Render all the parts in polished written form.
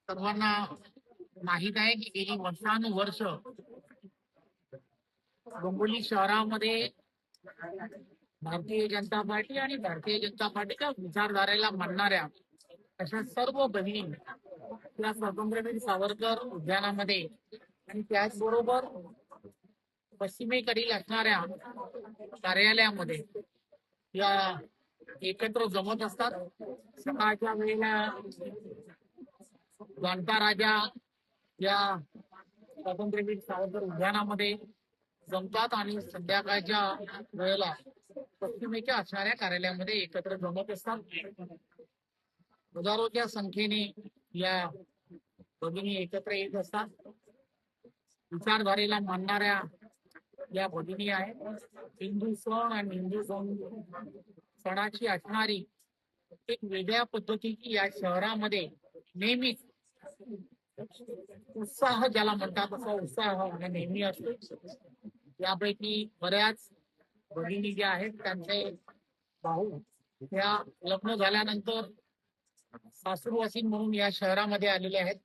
सर्वांना माहित आहे की गेली वर्षानुवर्ष डोंबिवली शहरामध्ये भारतीय जनता पार्टी आणि भारतीय जनता पार्टीच्या विचारधारेला मानणाऱ्या अशा सर्व भगिनी या स्वातंत्र्यवीर सावरकर उद्यानामध्ये आणि त्याचबरोबर पश्चिमेकडील असणाऱ्या कार्यालयामध्ये या एकत्र जमत असतात. सकाळच्या वेळेला जाणता राजा या स्वातंत्र्यवीर सावरकर उद्यानामध्ये जमतात आणि संध्याकाळच्या वेळेला पश्चिमेच्या असणाऱ्या कार्यालयामध्ये एकत्र जमत असतात. हजारोच्या संख्येने या भगिनी एकत्र येत असतात. विचारधारेला मानणाऱ्या या भगिनी आहेत. हिंदू सण आणि हिंदू सणाची असणारी एक वेगळ्या पद्धतीची या शहरामध्ये नेहमीच उत्साह ज्याला म्हणतात तसा उत्साह नेहमी असतो. यापैकी बऱ्याच भगिनी ज्या आहेत त्यांचे भाऊ त्या लग्न झाल्यानंतर सासूरवासीन म्हणून या शहरामध्ये आलेले आहेत.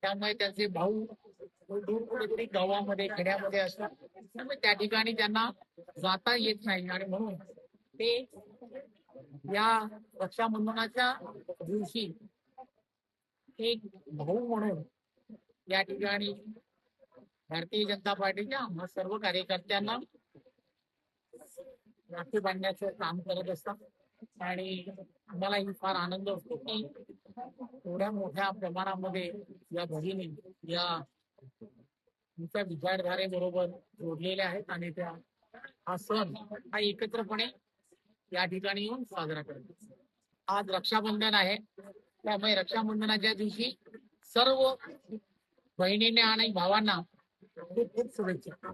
त्यामुळे त्यांचे भाऊ दूर कुठेतरी गावामध्ये खेड्यामध्ये असतात. त्यामुळे त्या ठिकाणी त्यांना जाता येत नाही आणि म्हणून ते या रक्षाबंधनाच्या दिवशी एक भाऊ म्हणून या ठिकाणी भारतीय जनता पार्टीच्या आम्हा सर्व कार्यकर्त्यांना राखी बांधण्याचं काम करत असतात आणि आम्हालाही फार आनंद असतो की एवढ्या मोठ्या प्रमाणामध्ये या भगिनी या तुमच्या विचारधारेबरोबर जोडलेल्या आहेत आणि त्या हा सण हा एकत्रपणे या ठिकाणी येऊन साजरा करतात. आज रक्षाबंधन आहे, त्यामुळे रक्षाबंधनाच्या दिवशी सर्व बहिणींना आणि भावांना खूप खूप शुभेच्छा.